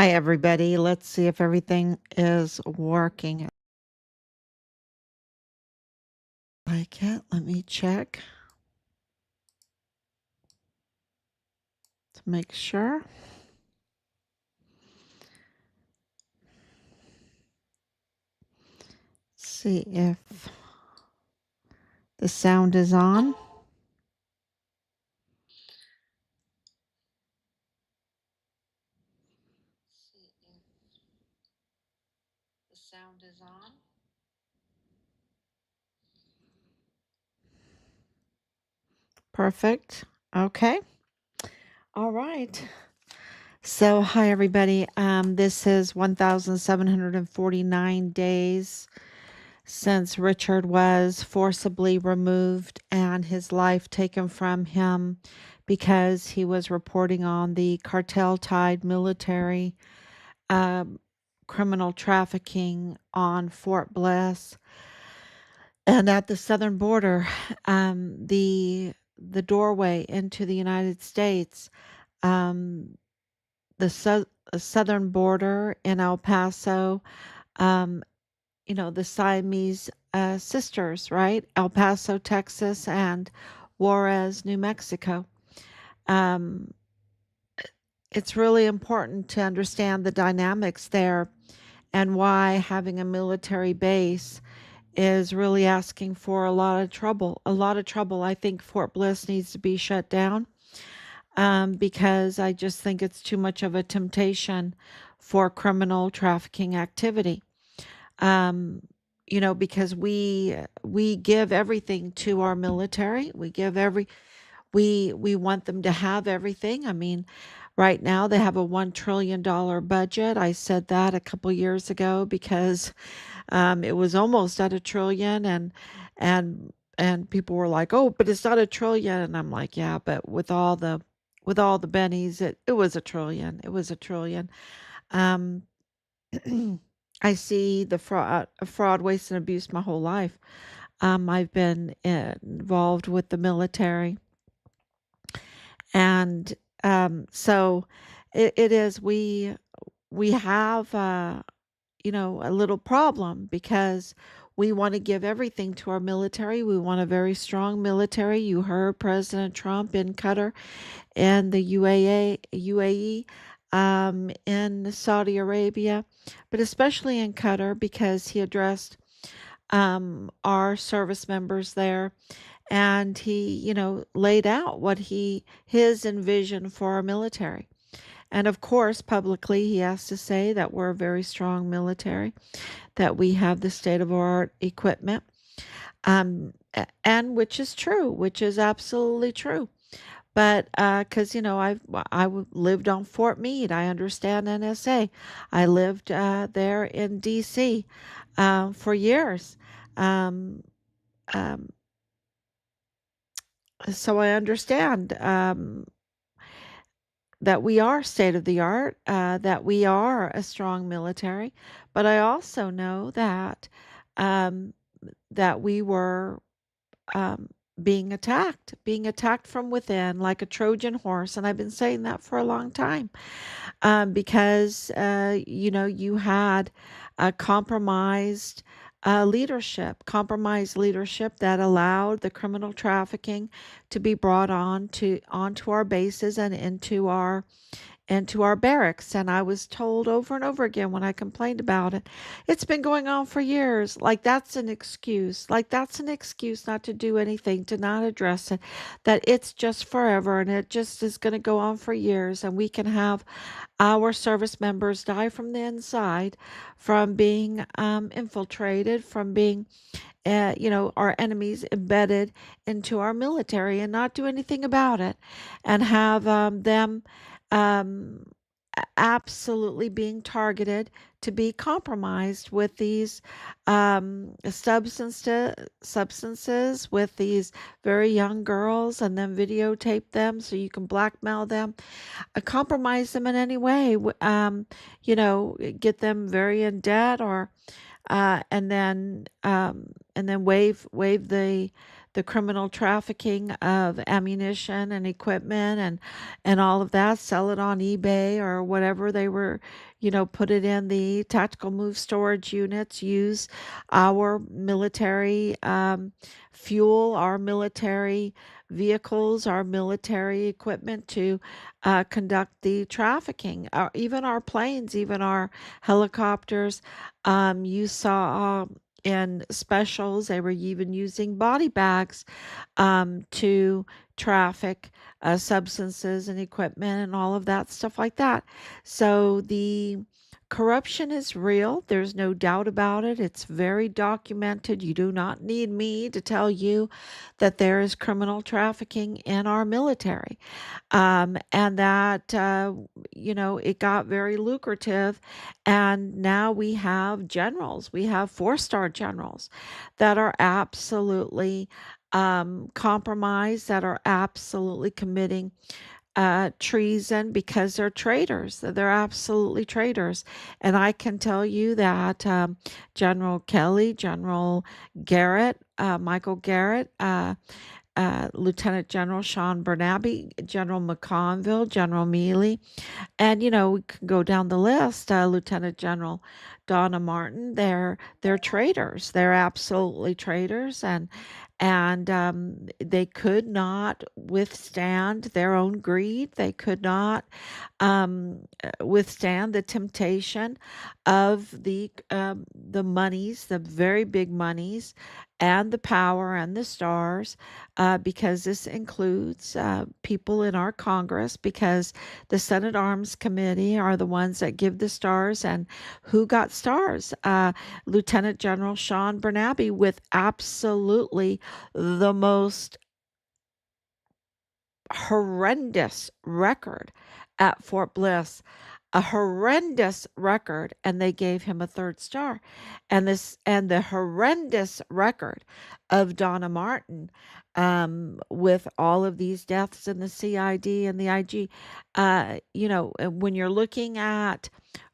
Hi, everybody. Let's see if everything is working like it. Let me check to make sure. See if the sound is on. Perfect. Okay. All right. So, hi, everybody. This is 1,749 days since Richard was forcibly removed and his life taken from him because he was reporting on the cartel-tied military criminal trafficking on Fort Bliss and at the southern border, the doorway into the United States, um, the southern border in El Paso, um, the Siamese sisters, right? El Paso, Texas, and Juarez, New Mexico. Um, it's really important to understand the dynamics there and why having a military base is really asking for a lot of trouble. A lot of trouble. I think Fort Bliss needs to be shut down because I just think it's too much of a temptation for criminal trafficking activity. Um, because we give everything to our military. We want them to have everything. I mean, right now they have a $1 trillion budget. I said that a couple years ago because it was almost at a trillion, and and people were like, "Oh, but it's not a trillion." And I'm like, "Yeah, but with all the bennies, it was a trillion. It was a trillion." Um, I see the fraud, waste, and abuse my whole life. I've been involved with the military, and so it is we have a little problem because we want to give everything to our military. We want a very strong military. You heard President Trump in Qatar and the UAE, in Saudi Arabia, but especially in Qatar because he addressed our service members there, and he, laid out what his envision for our military. And of course, publicly, he has to say that we're a very strong military, that we have the state of art equipment, and which is true, which is absolutely true. But because lived on Fort Meade, I understand NSA. I lived there in D.C. For years. Um, um, so I understand that we are state of the art, that we are a strong military, but I also know um, that we were um, being attacked from within like a Trojan horse, and I've been saying that for a long time because you had a compromised leadership that allowed the criminal trafficking to be brought onto our bases and into our barracks. And I was told over and over again when I complained about it, it's been going on for years. Like that's an excuse. Like that's an excuse not to do anything, to not address it, that it's just forever and it just is going to go on for years. And we can have our service members die from the inside, from being infiltrated, from being our enemies embedded into our military and not do anything about it, and have them um, absolutely being targeted to be compromised with these substances with these very young girls, and then videotape them so you can blackmail them, compromise them in any way, get them very in debt, or and then waive the criminal trafficking of ammunition and equipment and all of that, sell it on eBay or whatever they were, put it in the tactical move storage units, use our military fuel, our military vehicles, our military equipment to conduct the trafficking. Even our planes, even our helicopters. You saw in specials, they were even using body bags to traffic substances and equipment and all of that stuff like that. So the corruption is real. There's no doubt about it. It's very documented. You do not need me to tell you that there is criminal trafficking in our military. And that, it got very lucrative. And now we have generals, we have four-star generals that are absolutely compromised, that are absolutely committing treason because they're traitors. They're absolutely traitors. And I can tell you that General Kelly, General Garrett, Michael Garrett, Lieutenant General Sean Bernabe, General McConville, General Mealy, and we can go down the list. Lieutenant General Donna Martin. They're traitors. They're absolutely traitors, and they could not withstand their own greed. They could not withstand the temptation of the monies, the very big monies, and the power and the stars, because this includes people in our Congress, because the Senate Arms Committee are the ones that give the stars. And who got stars? Lieutenant General Sean Bernabe, with absolutely the most horrendous record at Fort Bliss, a horrendous record, and they gave him a third star. And the horrendous record of Donna Martin, with all of these deaths in the CID and the IG. When you're looking at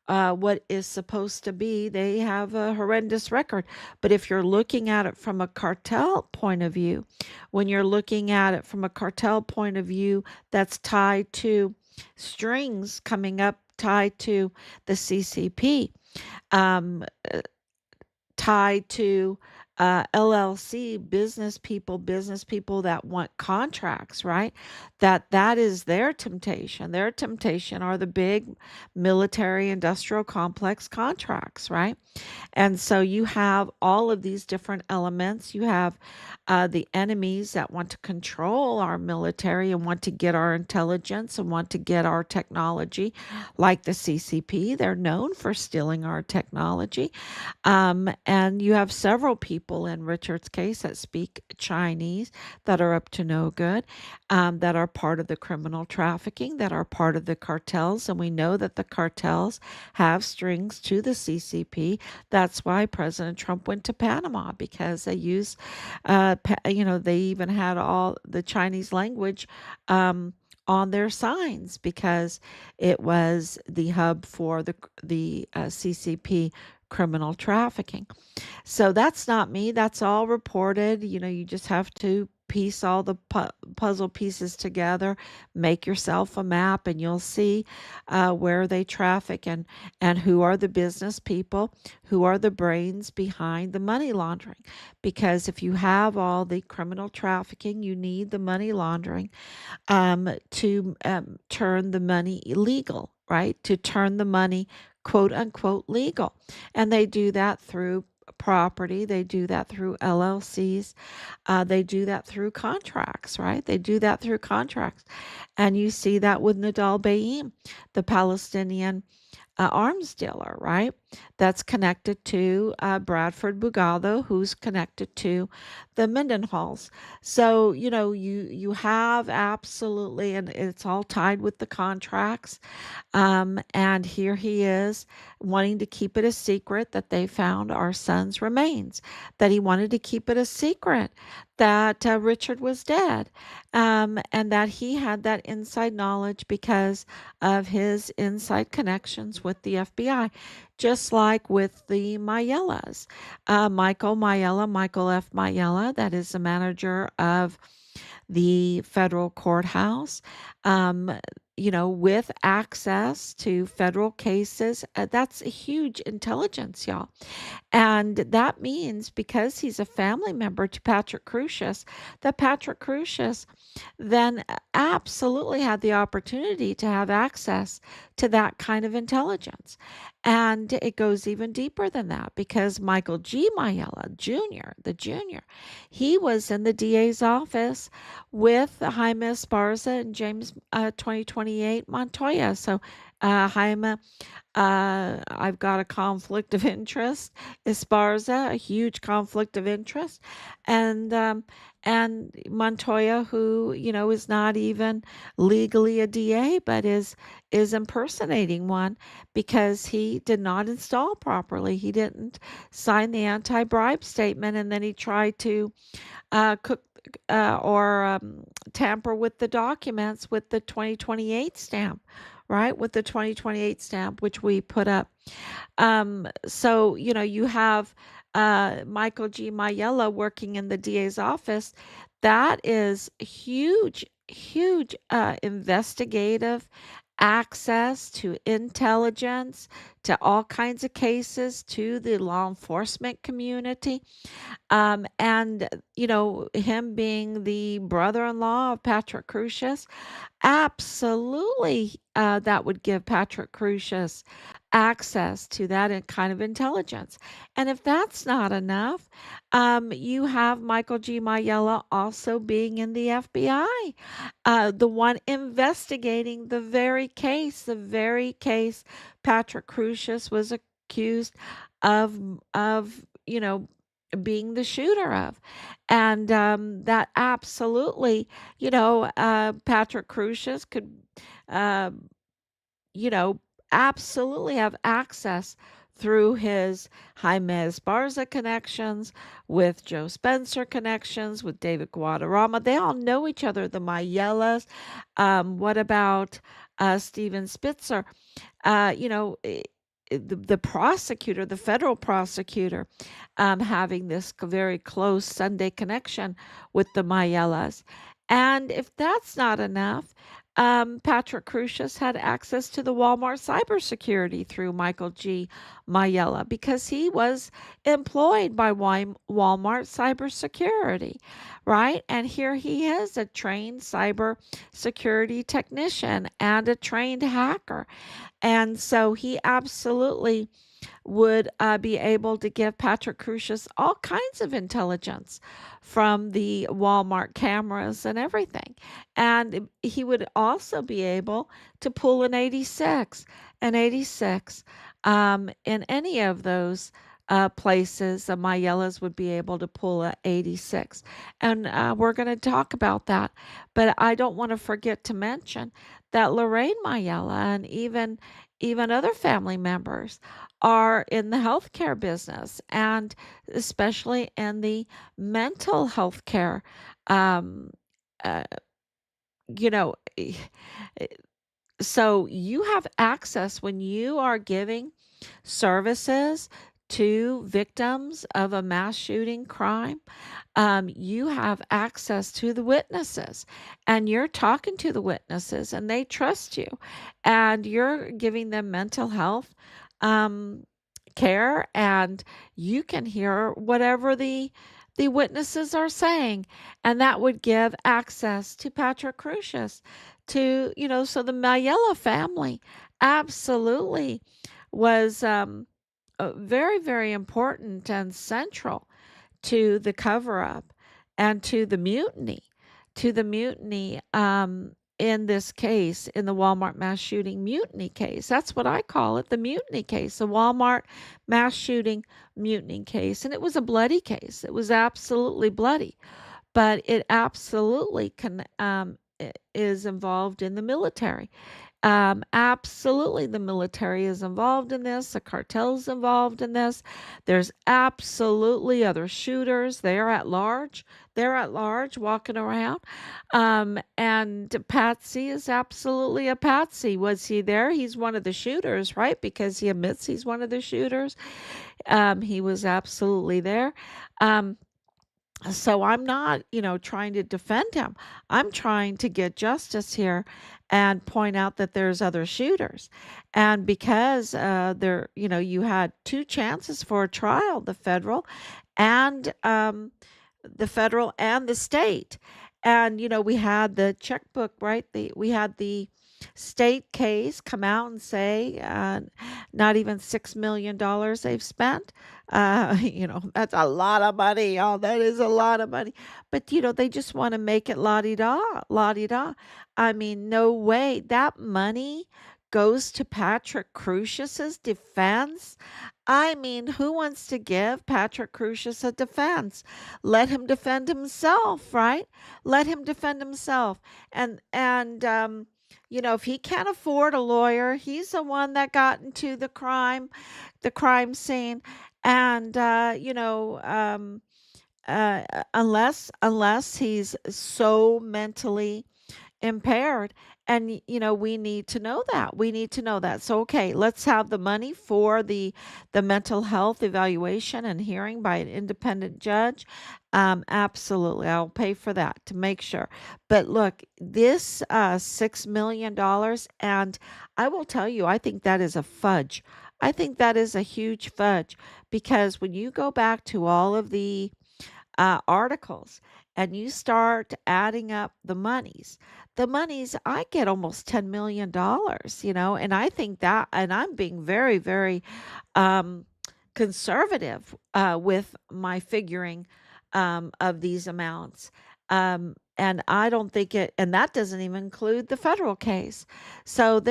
what is supposed to be, they have a horrendous record. But if you're looking at it from a cartel point of view, when you're looking at it from a cartel point of view that's tied to strings coming up, tied to the CCP, um, tied to LLC business people that want contracts, right? That is their temptation. Their temptation are the big military industrial complex contracts, right? And so you have all of these different elements. You have the enemies that want to control our military and want to get our intelligence and want to get our technology, like the CCP. They're known for stealing our technology. And you have several people in Richard's case that speak Chinese that are up to no good, that are part of the criminal trafficking, that are part of the cartels. And we know that the cartels have strings to the CCP. That's why President Trump went to Panama, because they use, they even had all the Chinese language on their signs, because it was the hub for the CCP criminal trafficking. So that's not me. That's all reported. You just have to piece all the puzzle pieces together, make yourself a map, and you'll see where they traffic, and who are the business people, who are the brains behind the money laundering. Because if you have all the criminal trafficking, you need the money laundering to turn the money illegal, right? To turn the money quote unquote legal. And they do that through property, they do that through LLCs, they do that through contracts, right? They do that through contracts. And you see that with Nadal Baim, the Palestinian arms dealer, right? That's connected to Bradford Bugado, who's connected to the Mendenhalls. So you have absolutely, and it's all tied with the contracts. And here he is wanting to keep it a secret that they found our son's remains, that he wanted to keep it a secret that Richard was dead, and that he had that inside knowledge because of his inside connections with the FBI. just like with the Mayellas. Michael F. Mayella, that is the manager of the federal courthouse, um, with access to federal cases. That's a huge intelligence, y'all. And that means because he's a family member to Patrick Crusius, that Patrick Crusius then absolutely had the opportunity to have access to that kind of intelligence. And it goes even deeper than that because Michael G. Mayella Jr., the junior, he was in the DA's office with Jaime Esparza and James 2028 Montoya. So Jaime, I've got a conflict of interest. Esparza, a huge conflict of interest, and Montoya, who is not even legally a DA, but is impersonating one because he did not install properly. He didn't sign the anti-bribe statement, and then he tried to cook or tamper with the documents with the 2028 stamp, right? With the 2028 stamp, which we put up. So, you have Michael G. Mayella working in the DA's office. That is huge, huge investigative access to intelligence, to all kinds of cases, to the law enforcement community. And, him being the brother in law of Patrick Crusius, absolutely, that would give Patrick Crusius access to that kind of intelligence. And if that's not enough, you have Michael G. Mayella also being in the FBI, the one investigating the very case Patrick Crusius was accused of, being the shooter of. And that absolutely, Patrick Crusius could, uh, you know, absolutely have access through his Jaime Esparza connections, with Joe Spencer connections, with David Guadarrama. They all know each other, the Mayellas. What about Steven Spitzer? uh, you know, eh, the prosecutor, the federal prosecutor, having this very close Sunday connection with the Mayellas. And if that's not enough, Patrick Crusius had access to the Walmart cybersecurity through Michael G. Mayella because he was employed by Walmart cybersecurity, right? And here he is, a trained cybersecurity technician and a trained hacker. And so he absolutely would be able to give Patrick Crusius all kinds of intelligence from the Walmart cameras and everything. And he would also be able to pull an 86 in any of those places. The Mayellas would be able to pull a 86. And we're going to talk about that. But I don't want to forget to mention that Lorraine Mayella and even other family members are in the healthcare business, and especially in the mental health care. Um, uh, you know, eh, so you have access when you are giving services to victims of a mass shooting crime. You have access to the witnesses, and you're talking to the witnesses and they trust you, and you're giving them mental health um, care, and you can hear whatever the witnesses are saying, and that would give access to Patrick Crusius to, so the Mayella family absolutely was very, very important and central to the cover up and to the mutiny in this case, in the Walmart mass shooting mutiny case. That's what I call it, the mutiny case, the Walmart mass shooting mutiny case. And it was a bloody case. It was absolutely bloody, but it absolutely is involved in the military. Absolutely, the military is involved in this, the cartel's involved in this. There's absolutely other shooters. They're at large. They're at large walking around. And Patsy is absolutely a patsy. Was he there? He's one of the shooters, right? Because he admits he's one of the shooters. He was absolutely there. Um, so I'm not, trying to defend him. I'm trying to get justice here and point out that there's other shooters. And because you had two chances for a trial, and the federal and the state. And we had the checkbook, right? We had the state case come out and say not even $6 million they've spent. That's a lot of money. Oh, that is a lot of money. But they just want to make it la di da, la di da. I mean, no way. That money goes to Patrick Crusius's defense. I mean, who wants to give Patrick Crusius a defense? Let him defend himself, right? Let him defend himself. And if he can't afford a lawyer, he's the one that got into the crime scene. And unless he's so mentally impaired. And we need to know that. We need to know that. So okay, let's have the money for the mental health evaluation and hearing by an independent judge. Absolutely, I'll pay for that to make sure. But look, this $6 million, and I will tell you, I think that is a fudge. I think that is a huge fudge, because when you go back to all of the articles and you start adding up the monies, I get almost $10 million, and I think that, and I'm being very, very um, conservative with my figuring of these amounts. And I don't think and that doesn't even include the federal case. So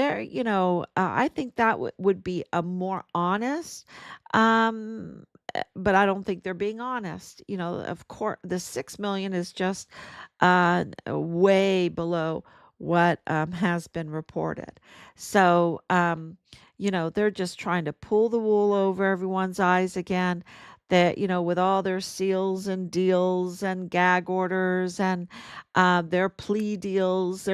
I think that would be a more honest, but I don't think they're being honest. Of course, the 6 million is just way below what has been reported. So, they're just trying to pull the wool over everyone's eyes again. That, with all their seals and deals and gag orders and their plea deals,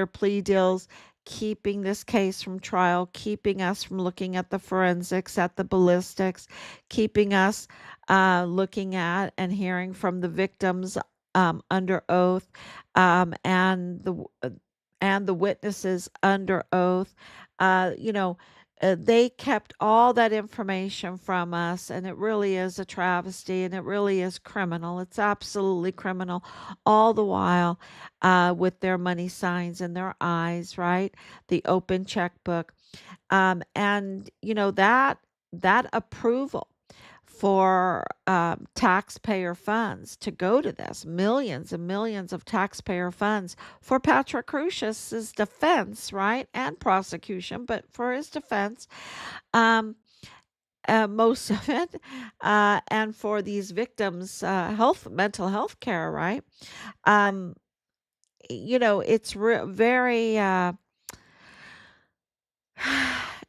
keeping this case from trial, keeping us from looking at the forensics, at the ballistics, keeping us looking at and hearing from the victims under oath, and the witnesses under oath. Uh, you know, they kept all that information from us, and it really is a travesty, and it really is criminal. It's absolutely criminal, all the while with their money signs in their eyes, right? The open checkbook, and that approval for taxpayer funds to go to this, millions and millions of taxpayer funds for Patrick Crusius's defense, right, and prosecution, but for his defense, um, most of it, and for these victims' mental health care, right? Um, it's very,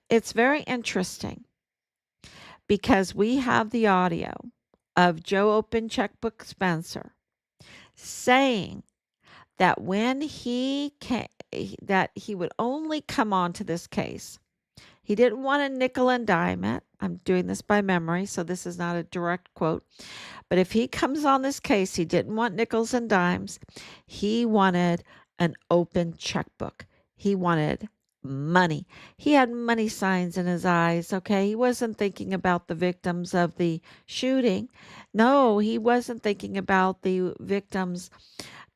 it's very interesting because we have the audio of Joe Open Checkbook Spencer saying that when that he would only come on to this case. He didn't want a nickel and dime it. I'm doing this by memory, so this is not a direct quote. But if he comes on this case, he didn't want nickels and dimes. He wanted an open checkbook. He wanted money. He had money signs in his eyes, okay? He wasn't thinking about the victims of the shooting. No, he wasn't thinking about the victims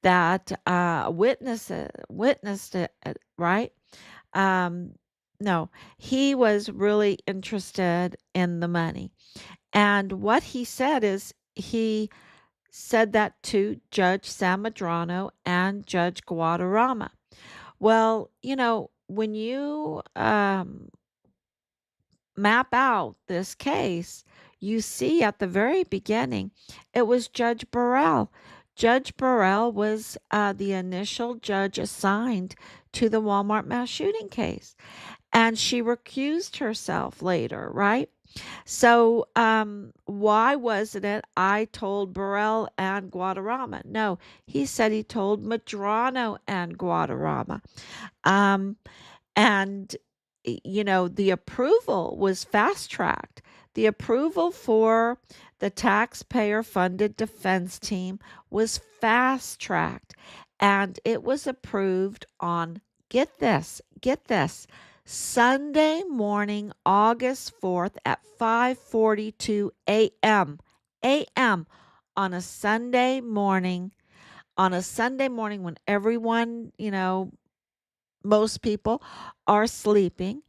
that witnessed it, right? Um, no, he was really interested in the money. And what he said is he said that to Judge San Madrano and Judge Guadarrama. Well, when you map out this case, you see at the very beginning, it was Judge Burrell. Judge Burrell was the initial judge assigned to the Walmart mass shooting case. And she recused herself later, right? So, why wasn't it I told Burrell and Guadarrama? No, he said he told Madrano and Guadarrama. Um, and, the approval was fast tracked. The approval for the taxpayer funded defense team was fast tracked. And it was approved on, get this, Sunday morning, August 4th at 5:42 a.m. a.m. on a Sunday morning, when everyone, most people are sleeping,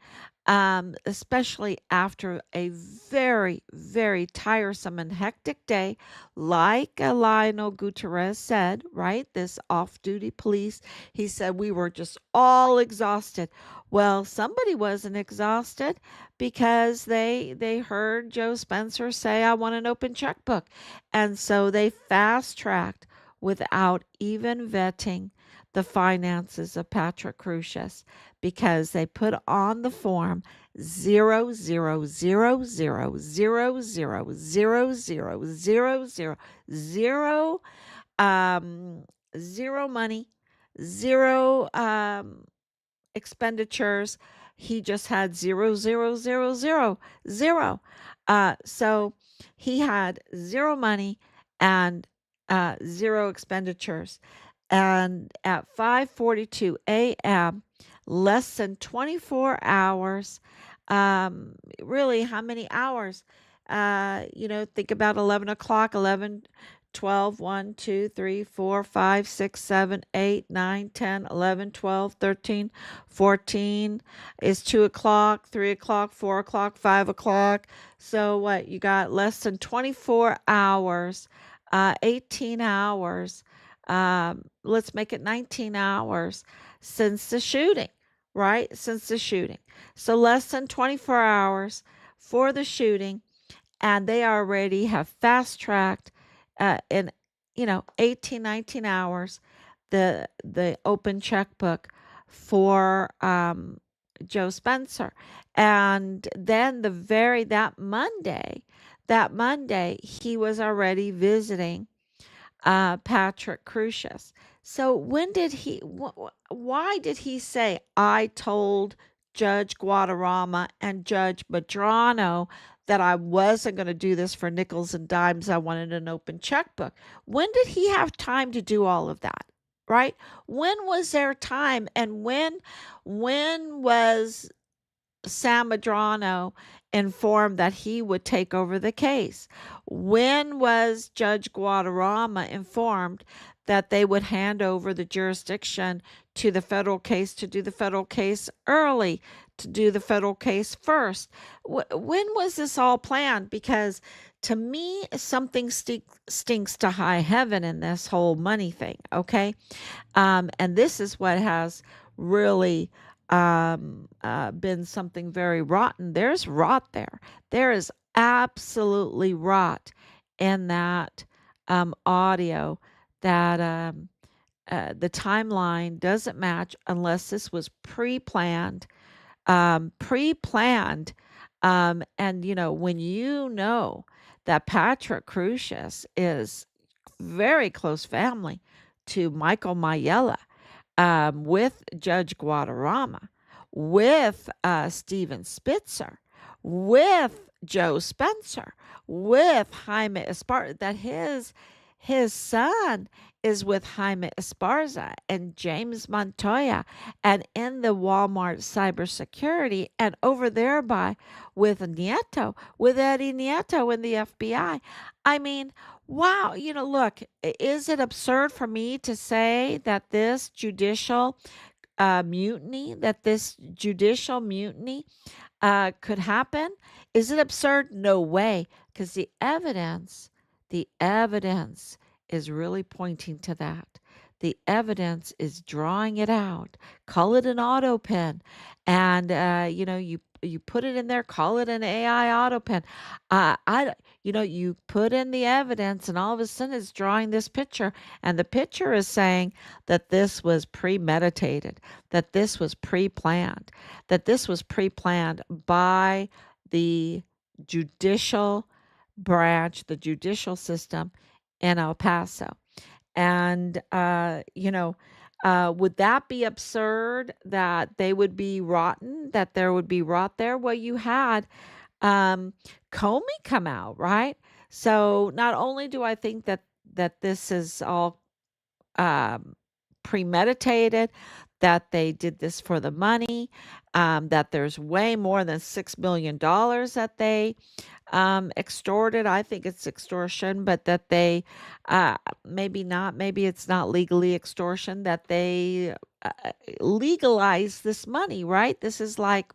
especially after a very, very tiresome and hectic day, like Lionel Gutierrez said, right? This off duty police, he said we were just all exhausted. Well, somebody wasn't exhausted because they heard Joe Spencer say, I want an open checkbook. And so they fast tracked without even vetting the finances of Patrick Crucius because they put on the form 0 0 0 0 0 0 0 0 0 0 um, zero money, zero expenditures. He just had 0 0 0 0 0. So he had zero money and zero expenditures. And at 5:42 a.m., less than 24 hours, really, how many hours? Think about 11 o'clock, 11, 12, 1, 2, 3, 4, 5, 6, 7, 8, 9, 10, 11, 12, 13, 14 is 2 o'clock, 3 o'clock, 4 o'clock, 5 o'clock. So what? You got less than 24 hours, 18 hours. Let's make it 19 hours since the shooting, right? Since the shooting. So less than 24 hours for the shooting, and they already have fast tracked in 18, 19 hours the open checkbook for Joe Spencer. And then that Monday he was already visiting Patrick Crucius. So why did he say, I told Judge Guadarrama and Judge Madrano that I wasn't going to do this for nickels and dimes? I wanted an open checkbook. When did he have time to do all of that? Right? When was there time? And when was Sam Madrano informed that he would take over the case? When was Judge Guadarrama informed that they would hand over the jurisdiction to the federal case, to do the federal case early, to do the federal case first? When was this all planned? Because to me, something stinks to high heaven in this whole money thing, okay? And this is what has really been something very rotten. There's rot there. There is absolutely rot in that audio that the timeline doesn't match unless this was pre-planned. Pre-planned. And, when that Patrick Crucius is very close family to Michael Mayella, with Judge Guadarrama, with Steven Spitzer, with Joe Spencer, with Jaime Esparza, that his son is with Jaime Esparza and James Montoya, and in the Walmart cybersecurity, and over there with Nieto, with Eddie Nieto in the FBI. I mean, wow, look, is it absurd for me to say that this judicial mutiny could happen? Is it absurd? No way, because the evidence is really pointing to that. The evidence is drawing it out. Call it an auto pen, and you put it in there, call it an AI auto pen. You put in the evidence, and all of a sudden it's drawing this picture, and the picture is saying that this was premeditated, that this was pre-planned, that this was pre-planned by the judicial branch, the judicial system in El Paso. And, would that be absurd that they would be rotten, that there would be rot there? Well, you had um, Comey come out, right? So not only do I think that this is all um, premeditated, that they did this for the money, that there's way more than $6 million that they extorted. I think it's extortion, but that they, uh, maybe not, maybe it's not legally extortion, that they legalize this money, right? This is like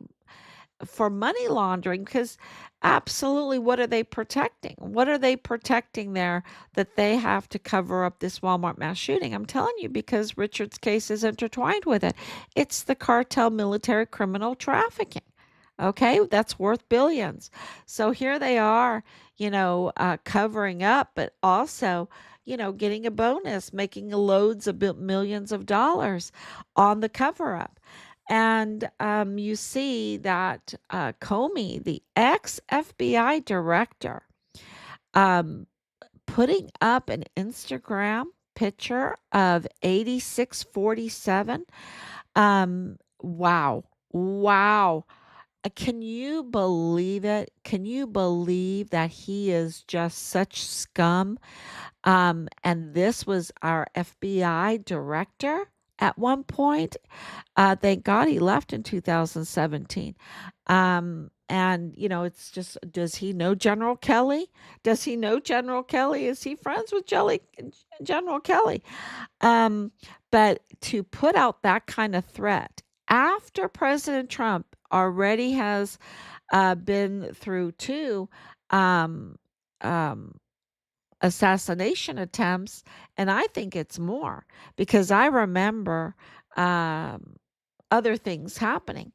for money laundering because absolutely what are they protecting? What are they protecting there that they have to cover up this Walmart mass shooting? I'm telling you because Richard's case is intertwined with it. It's the cartel military criminal trafficking. Okay, that's worth billions. So here they are, covering up, but also, getting a bonus, making loads of millions of dollars on the cover up. And you see that Comey, the ex FBI director, um, putting up an Instagram picture of 8647. Wow. Wow. Can you believe it? Can you believe that he is just such scum? And this was our FBI director at one point. Thank God he left in 2017. And it's just, does he know General Kelly? Does he know General Kelly? Is he friends with General Kelly? Um, but to put out that kind of threat after President Trump already has been through two um, um, assassination attempts, and I think it's more because I remember um, other things happening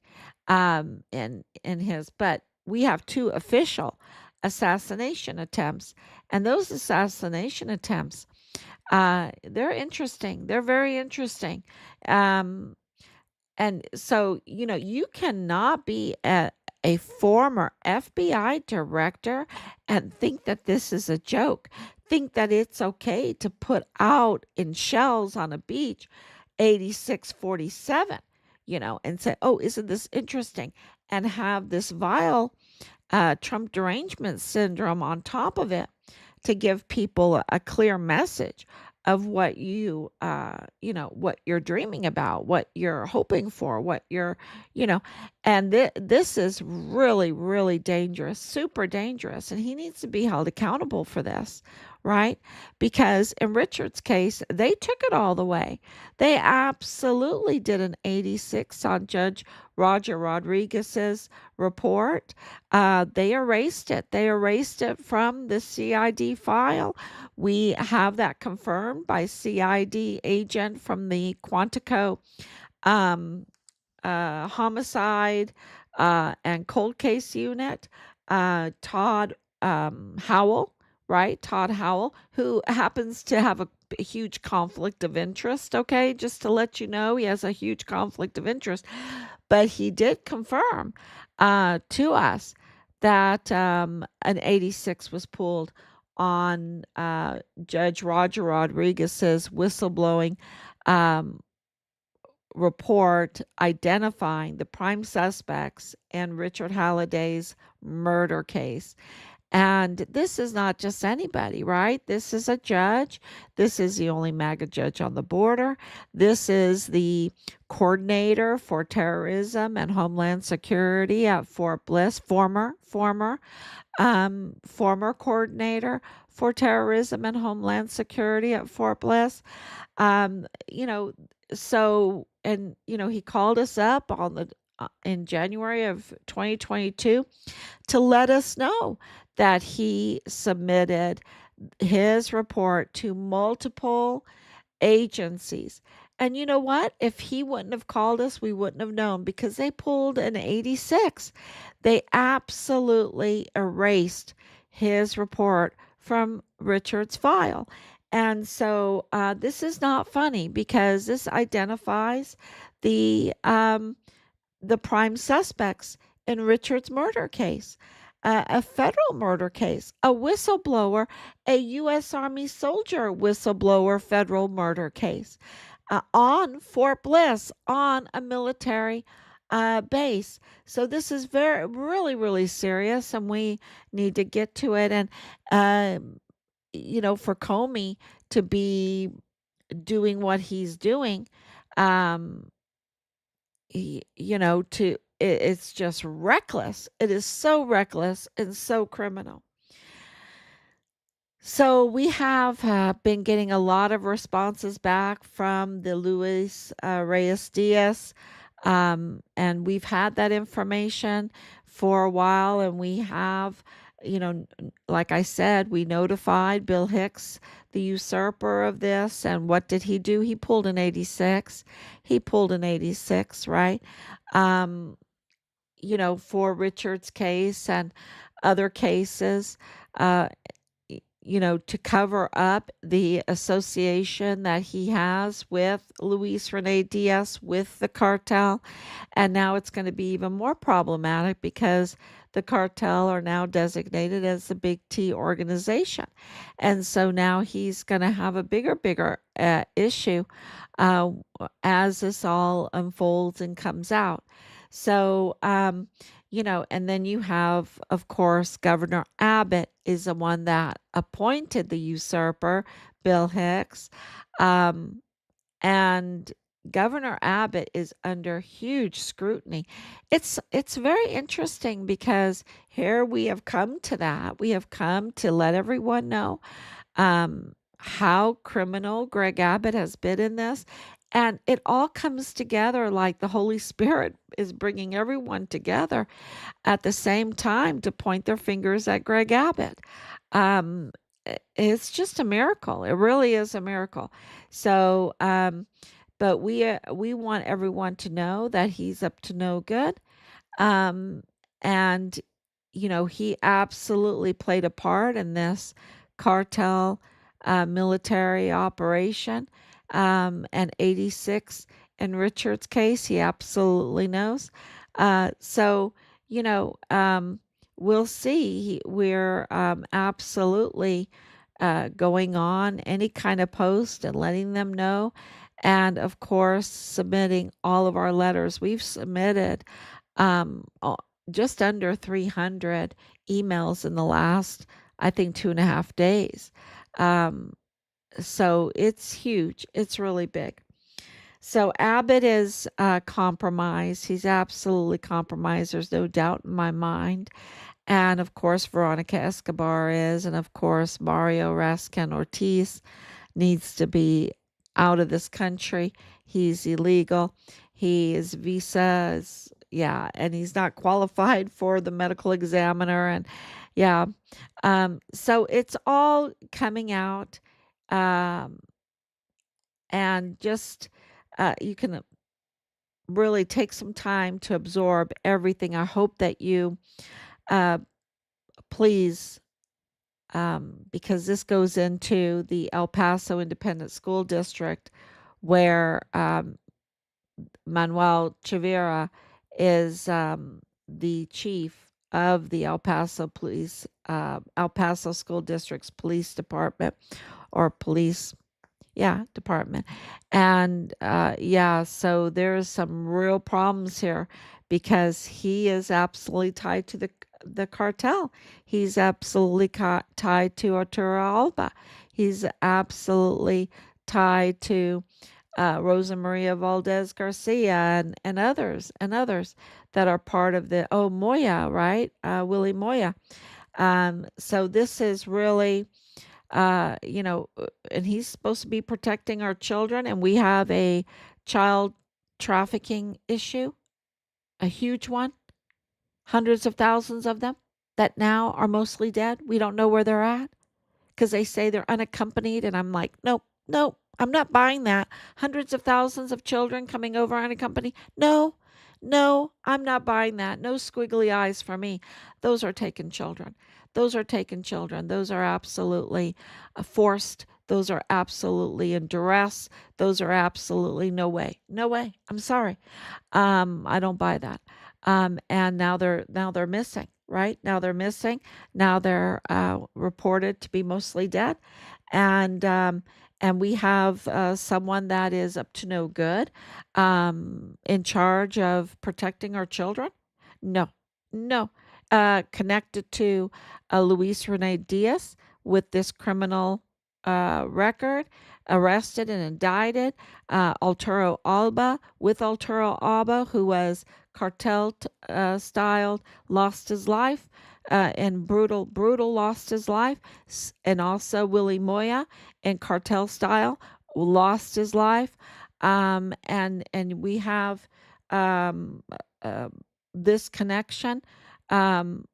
in his, but we have two official assassination attempts, and those assassination attempts, they're interesting. They're very interesting. Um, and so, you cannot be a former FBI director and think that this is a joke. Think that it's okay to put out in shells on a beach 8647, and say, oh, isn't this interesting? And have this vile Trump derangement syndrome on top of it to give people a clear message of what what you're dreaming about, what you're hoping for, what and this is really, really dangerous, super dangerous. And he needs to be held accountable for this, right? Because in Richard's case, they took it all the way. They absolutely did an 86 on Judge Roger Rodriguez's report. They erased it. They erased it from the CID file. We have that confirmed by CID agent from the Quantico um, homicide and cold case unit, Todd Howell, right? Todd Howell, who happens to have a huge conflict of interest. Okay, just to let you know, he has a huge conflict of interest, but he did confirm to us that an 86 was pulled on Judge Roger Rodriguez's whistleblowing um, report identifying the prime suspects in Richard Halliday's murder case. And this is not just anybody, right? This is a judge. This is the only MAGA judge on the border. This is the coordinator for terrorism and homeland security at Fort Bliss, former coordinator for terrorism and homeland security at Fort Bliss. Um, you know, so and he called us up on the in January of 2022 to let us know that he submitted his report to multiple agencies And you know what? If he wouldn't have called us, we wouldn't have known because they pulled an 86. They absolutely erased his report from Richard's file. And so this is not funny because this identifies the um, the prime suspects in Richard's murder case, a federal murder case, a whistleblower, a U.S. Army soldier whistleblower federal murder case on Fort Bliss on a military base. So this is very, really, really serious, and we need to get to it. And, for Comey to be doing what he's doing, um, it's just reckless. It is so reckless and so criminal. So we have been getting a lot of responses back from the Luis Reyes Diaz, and we've had that information for a while, and we have, like I said, we notified Bill Hicks, the usurper, of this, and what did he do? He pulled an 86. He pulled an 86, right? Um, for Richard's case and other cases. Uh, to cover up the association that he has with Luis Rene Diaz, with the cartel. And now it's going to be even more problematic because the cartel are now designated as the Big T organization. And so now he's going to have a bigger issue uh, as this all unfolds and comes out. So, and then you have, of course, Governor Abbott is the one that appointed the usurper, Bill Hicks. Um, and Governor Abbott is under huge scrutiny. It's very interesting because here we have come to that. We have come to let everyone know how criminal Greg Abbott has been in this. And it all comes together like the Holy Spirit is bringing everyone together at the same time to point their fingers at Greg Abbott. Um, it's just a miracle. It really is a miracle. So, but we want everyone to know that he's up to no good. Um, and he absolutely played a part in this cartel military operation. And 86 in Richard's case, he absolutely knows. So, you know, um, we'll see. We're absolutely going on any kind of post and letting them know. And of course, submitting all of our letters. We've submitted um, uh, just under 300 emails in the last, I think, 2.5 days. Um, so it's huge. It's really big. So Abbott is compromised. He's absolutely compromised. There's no doubt in my mind. And of course, Veronica Escobar is. And of course, Mario Raskin Ortiz needs to be out of this country. He's illegal. His visa is, yeah, and he's not qualified for the medical examiner. And yeah, so it's all coming out. Um, and just you can really take some time to absorb everything. I hope that you uh, please, because this goes into the El Paso Independent School District, where Manuel Chavira is the chief of the El Paso School District's police department or police, yeah, department. And yeah, so there's some real problems here because he is absolutely tied to the cartel. He's absolutely tied to Arturo Alba. He's absolutely tied to Rosa Maria Valdez Garcia and others that are part of the Moya, right? Willie Moya. So this is really and he's supposed to be protecting our children, and we have a child trafficking issue, a huge one, hundreds of thousands of them that now are mostly dead. We don't know where they're at because they say they're unaccompanied, and I'm like, nope, nope. I'm not buying that. Hundreds of thousands of children coming over on a company. No, no, I'm not buying that. No squiggly eyes for me. Those are taken children. Those are taken children. Those are absolutely forced. Those are absolutely in duress. Those are absolutely no way. No way. I'm sorry. I don't buy that. And now they're missing, right? Now they're missing. Now they're reported to be mostly dead, and we have someone that is up to no good, in charge of protecting our children. No, no, connected to Luis Rene Diaz with this criminal record, arrested and indicted. Arturo Alba, with Arturo Alba, who was cartel styled, lost his life, and brutal lost his life, and also Willie Moya in cartel style lost his life, and we have um, uh, this connection. Um,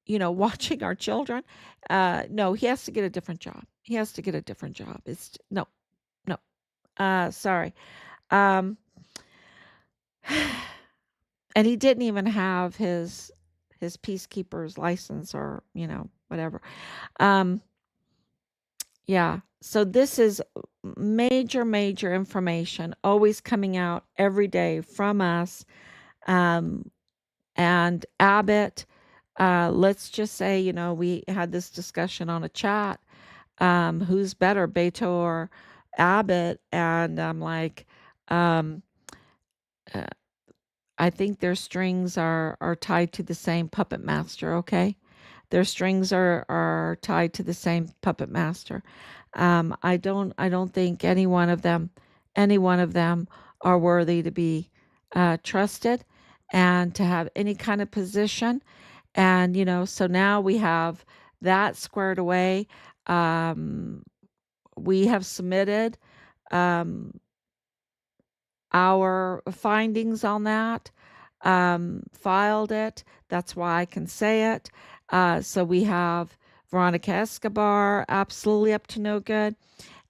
watching our children. No, he has to get a different job. He has to get a different job. It's no, no. Sorry. Um, and he didn't even have his peacekeeper's license, or whatever. Um, yeah. So this is major, major information always coming out every day from us. Um, and Abbott, let's just say, we had this discussion on a chat. Who's better, Beto or Abbott? And I'm like, um, uh, I think their strings are tied to the same puppet master. Okay, their strings are tied to the same puppet master. I don't think any one of them are worthy to be trusted and to have any kind of position. And so now we have that squared away. Um, we have submitted um, our findings on that, filed it. That's why I can say it. So we have Veronica Escobar, absolutely up to no good.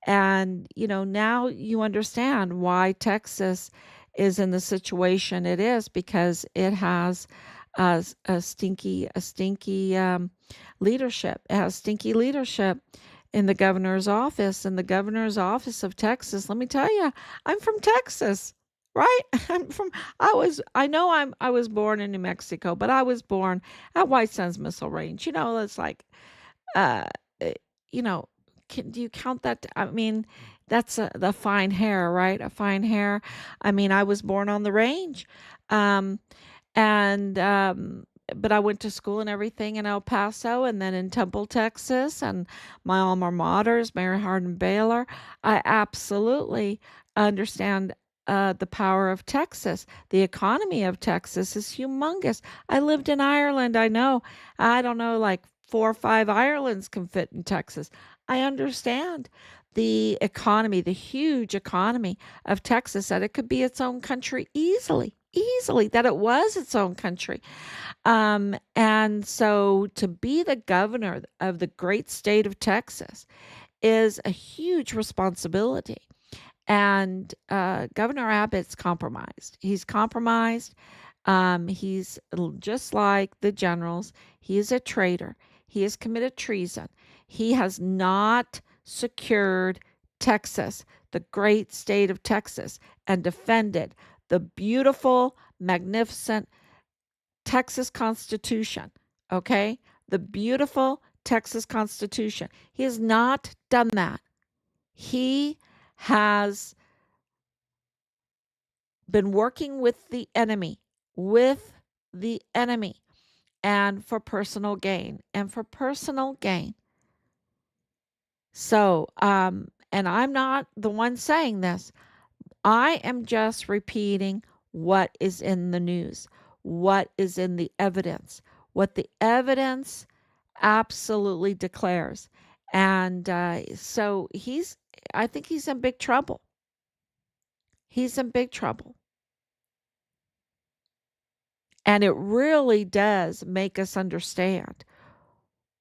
And, now you understand why Texas is in the situation it is, because it has a stinky leadership. It has stinky leadership in the governor's office. And the governor's office of Texas, let me tell you, I'm from Texas, right? I was born in New Mexico, but I was born at White Sands Missile Range. It's like, uh, eh, you know, do you count that? I mean, that's the fine hair, right? A fine hair. I mean, I was born on the range. Um, and but I went to school and everything in El Paso, and then in Temple, Texas, and my alma maters, Mary Hardin Baylor. I absolutely understand the power of Texas. The economy of Texas is humongous. I lived in Ireland. I don't know, like 4 or 5 Irelands can fit in Texas. I understand the economy, the huge economy of Texas, that it could be its own country easily, easily, that it was its own country. And so to be the governor of the great state of Texas is a huge responsibility. And Governor Abbott's compromised. He's compromised. He's just like the generals. He is a traitor. He has committed treason. He has not secured Texas, the great state of Texas, and defended the beautiful, magnificent Texas Constitution. Okay? The beautiful Texas Constitution. He has not done that. He has been working with the enemy, and for personal gain, So, and I'm not the one saying this. I am just repeating what is in the news, what is in the evidence, what the evidence absolutely declares. And so I think he's in big trouble. He's in big trouble. And it really does make us understand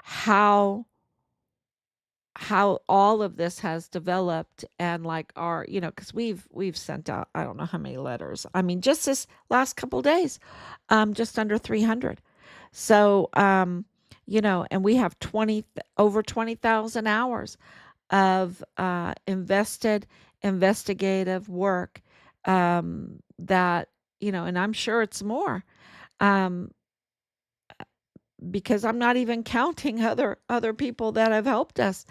how how all of this has developed, and like our, because we've sent out, I don't know how many letters. I mean, just this last couple days, just under 300. So, and we have over 20,000 hours of invested investigative work, that, and I'm sure it's more, um, because I'm not even counting other people that have helped us.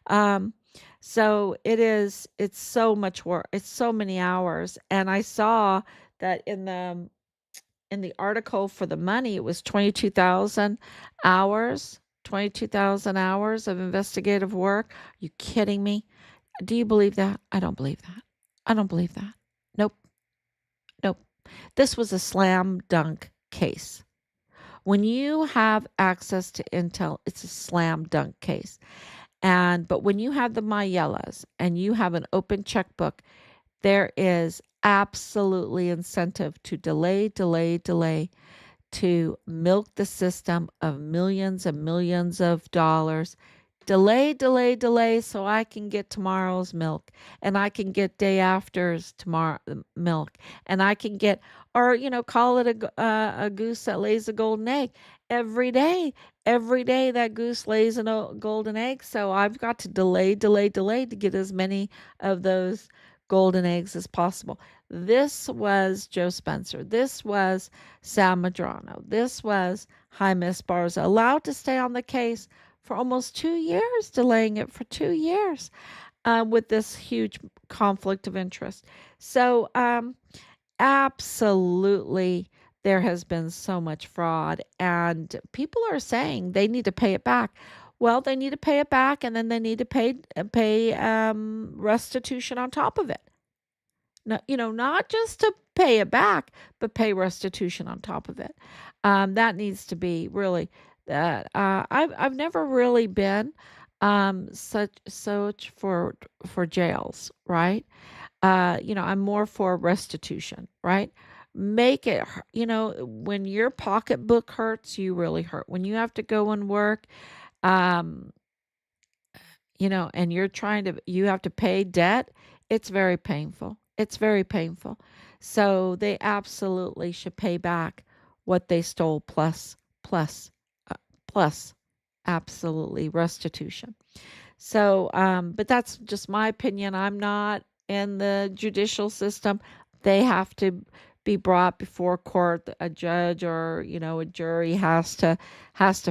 Um, so it's so much work. It's so many hours. And I saw that in the article for the money, it was 22,000 hours, 22,000 hours of investigative work. Are you kidding me? Do you believe that? I don't believe that. I don't believe that. Nope. Nope. This was a slam dunk case. When you have access to intel, it's a slam dunk case. But when you have the Mayellas and you have an open checkbook, there is absolutely incentive to delay, delay, delay, to milk the system of millions and millions of dollars. Delay, delay, delay, so I can get tomorrow's milk, and I can get day after's tomorrow milk, and I can get, or call it a goose that lays a golden egg every day. Every day that goose lays a golden egg, so I've got to delay, delay, delay to get as many of those golden eggs as possible. This was Joe Spencer. This was Sam Madrano. This was Jaime Esparza, allowed to stay on the case for almost 2 years, delaying it for 2 years, with this huge conflict of interest. So, absolutely, there has been so much fraud, and people are saying they need to pay it back. Well, they need to pay it back, and then they need to pay restitution on top of it. No, not just to pay it back, but pay restitution on top of it. That needs to be really that. I've never really been such for jails, right? I'm more for restitution, right? Make it, when your pocketbook hurts, you really hurt. When you have to go and work, um, and you have to pay debt, it's very painful. It's very painful. So they absolutely should pay back what they stole uh, plus absolutely restitution. So, but that's just my opinion. I'm not in the judicial system. They have to be brought before court. A judge or a jury has to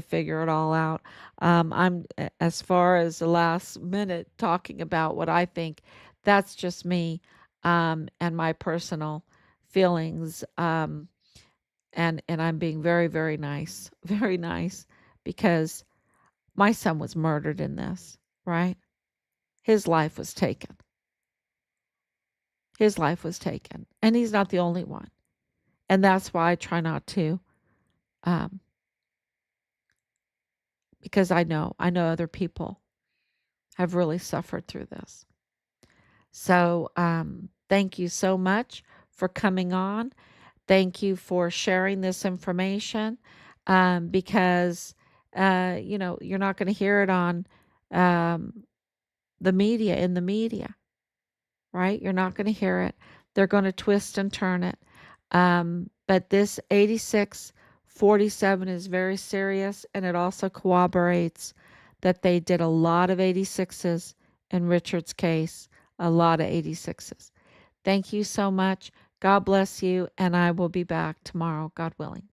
figure it all out. As far as the last minute talking about what I think. That's just me, and my personal feelings. And I'm being very, very nice, very nice, because my son was murdered in this, right? His life was taken. His life was taken. And he's not the only one. And that's why I try not to, um, because I know other people have really suffered through this. So, thank you so much for coming on. Thank you for sharing this information, because, you're not going to hear it on, um, in the media. Right? You're not going to hear it. They're going to twist and turn it. But this 8647 is very serious, and it also corroborates that they did a lot of 86s in Richard's case, a lot of 86s. Thank you so much. God bless you, and I will be back tomorrow, God willing.